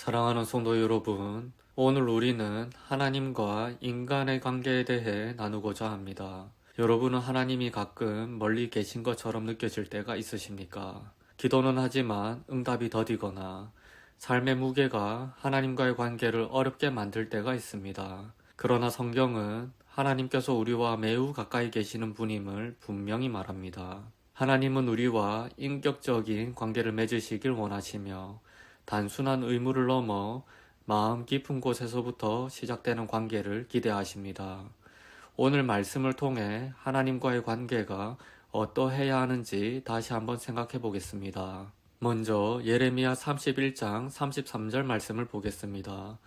사랑하는 성도 여러분, 오늘 우리는 하나님과 인간의 관계에 대해 나누고자 합니다. 여러분은 하나님이 가끔 멀리 계신 것처럼 느껴질 때가 있으십니까? 기도는 하지만 응답이 더디거나 삶의 무게가 하나님과의 관계를 어렵게 만들 때가 있습니다. 그러나 성경은 하나님께서 우리와 매우 가까이 계시는 분임을 분명히 말합니다. 하나님은 우리와 인격적인 관계를 맺으시길 원하시며 단순한 의무를 넘어 마음 깊은 곳에서부터 시작되는 관계를 기대하십니다. 오늘 말씀을 통해 하나님과의 관계가 어떠해야 하는지 다시 한번 생각해 보겠습니다. 먼저 예레미야 31장 33절 말씀을 보겠습니다.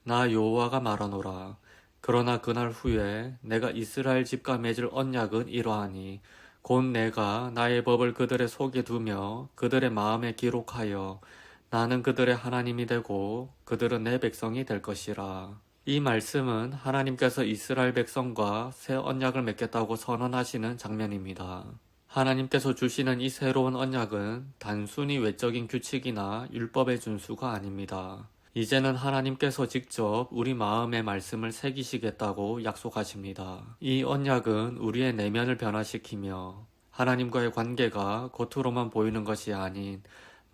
나 여호와가 말하노라. 그러나 그날 후에 내가 이스라엘 집과 맺을 언약은 이러하니 곧 내가 나의 법을 그들의 속에 두며 그들의 마음에 기록하여 나는 그들의 하나님이 되고 그들은 내 백성이 될 것이라. 이 말씀은 하나님께서 이스라엘 백성과 새 언약을 맺겠다고 선언하시는 장면입니다. 하나님께서 주시는 이 새로운 언약은 단순히 외적인 규칙이나 율법의 준수가 아닙니다. 이제는 하나님께서 직접 우리 마음에 말씀을 새기시겠다고 약속하십니다. 이 언약은 우리의 내면을 변화시키며 하나님과의 관계가 겉으로만 보이는 것이 아닌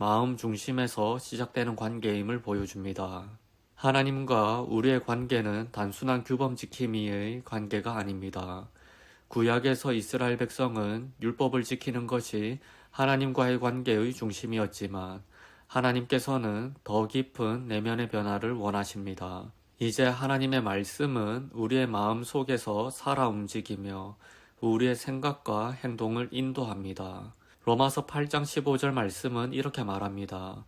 마음 중심에서 시작되는 관계임을 보여줍니다. 하나님과 우리의 관계는 단순한 규범 지킴이의 관계가 아닙니다. 구약에서 이스라엘 백성은 율법을 지키는 것이 하나님과의 관계의 중심이었지만 하나님께서는 더 깊은 내면의 변화를 원하십니다. 이제 하나님의 말씀은 우리의 마음 속에서 살아 움직이며 우리의 생각과 행동을 인도합니다. 로마서 8장 15절 말씀은 이렇게 말합니다.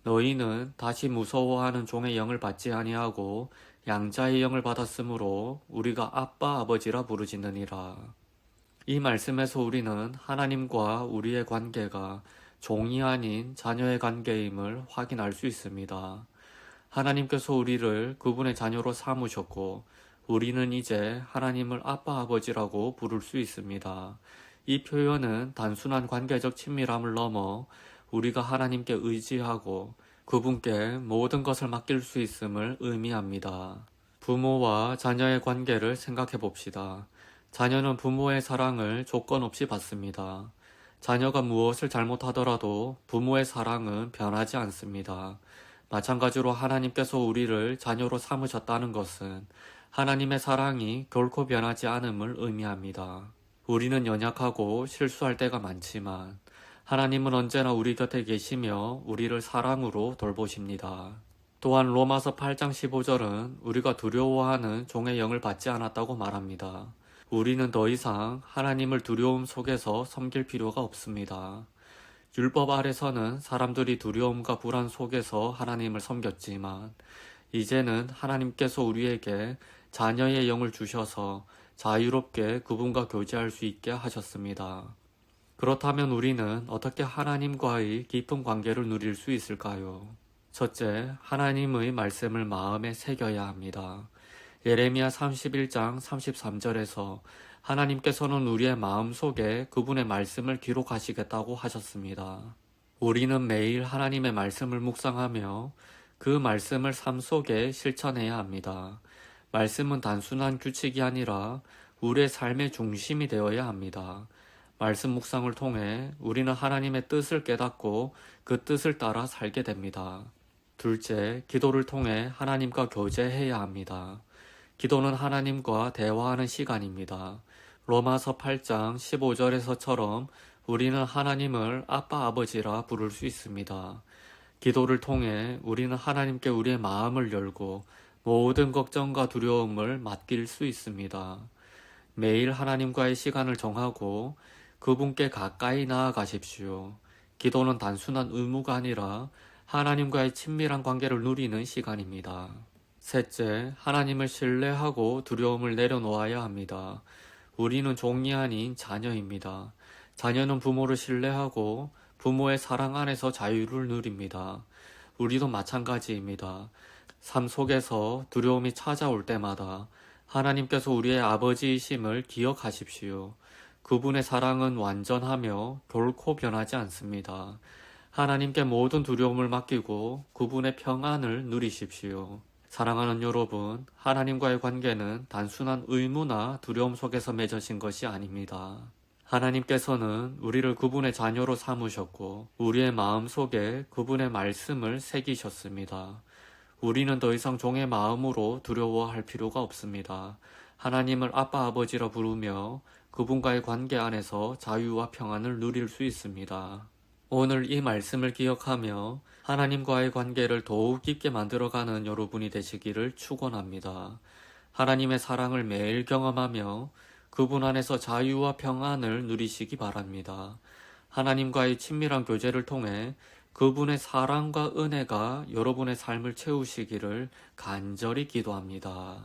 너희는 다시 무서워하는 종의 영을 받지 아니하고 양자의 영을 받았으므로 우리가 아빠 아버지라 부르짖느니라. 이 말씀에서 우리는 하나님과 우리의 관계가 종이 아닌 자녀의 관계임을 확인할 수 있습니다. 하나님께서 우리를 그분의 자녀로 삼으셨고 우리는 이제 하나님을 아빠 아버지라고 부를 수 있습니다. 이 표현은 단순한 관계적 친밀함을 넘어 우리가 하나님께 의지하고 그분께 모든 것을 맡길 수 있음을 의미합니다. 부모와 자녀의 관계를 생각해 봅시다. 자녀는 부모의 사랑을 조건 없이 받습니다. 자녀가 무엇을 잘못하더라도 부모의 사랑은 변하지 않습니다. 마찬가지로 하나님께서 우리를 자녀로 삼으셨다는 것은 하나님의 사랑이 결코 변하지 않음을 의미합니다. 우리는 연약하고 실수할 때가 많지만 하나님은 언제나 우리 곁에 계시며 우리를 사랑으로 돌보십니다. 또한 로마서 8장 15절은 우리가 두려워하는 종의 영을 받지 않았다고 말합니다. 우리는 더 이상 하나님을 두려움 속에서 섬길 필요가 없습니다. 율법 아래서는 사람들이 두려움과 불안 속에서 하나님을 섬겼지만 이제는 하나님께서 우리에게 자녀의 영을 주셔서 자유롭게 그분과 교제할 수 있게 하셨습니다. 그렇다면 우리는 어떻게 하나님과의 깊은 관계를 누릴 수 있을까요? 첫째, 하나님의 말씀을 마음에 새겨야 합니다. 예레미야 31장 33절에서 하나님께서는 우리의 마음 속에 그분의 말씀을 기록하시겠다고 하셨습니다. 우리는 매일 하나님의 말씀을 묵상하며 그 말씀을 삶 속에 실천해야 합니다. 말씀은 단순한 규칙이 아니라 우리의 삶의 중심이 되어야 합니다. 말씀 묵상을 통해 우리는 하나님의 뜻을 깨닫고 그 뜻을 따라 살게 됩니다. 둘째, 기도를 통해 하나님과 교제해야 합니다. 기도는 하나님과 대화하는 시간입니다. 로마서 8장 15절에서처럼 우리는 하나님을 아빠 아버지라 부를 수 있습니다. 기도를 통해 우리는 하나님께 우리의 마음을 열고 모든 걱정과 두려움을 맡길 수 있습니다. 매일 하나님과의 시간을 정하고 그분께 가까이 나아가십시오. 기도는 단순한 의무가 아니라 하나님과의 친밀한 관계를 누리는 시간입니다. 셋째, 하나님을 신뢰하고 두려움을 내려놓아야 합니다. 우리는 종이 아닌 자녀입니다. 자녀는 부모를 신뢰하고 부모의 사랑 안에서 자유를 누립니다. 우리도 마찬가지입니다. 삶 속에서 두려움이 찾아올 때마다 하나님께서 우리의 아버지이심을 기억하십시오. 그분의 사랑은 완전하며 결코 변하지 않습니다. 하나님께 모든 두려움을 맡기고 그분의 평안을 누리십시오. 사랑하는 여러분, 하나님과의 관계는 단순한 의무나 두려움 속에서 맺어진 것이 아닙니다. 하나님께서는 우리를 그분의 자녀로 삼으셨고 우리의 마음 속에 그분의 말씀을 새기셨습니다. 우리는 더 이상 종의 마음으로 두려워할 필요가 없습니다. 하나님을 아빠 아버지라 부르며 그분과의 관계 안에서 자유와 평안을 누릴 수 있습니다. 오늘 이 말씀을 기억하며 하나님과의 관계를 더욱 깊게 만들어가는 여러분이 되시기를 축원합니다. 하나님의 사랑을 매일 경험하며 그분 안에서 자유와 평안을 누리시기 바랍니다. 하나님과의 친밀한 교제를 통해 그분의 사랑과 은혜가 여러분의 삶을 채우시기를 간절히 기도합니다.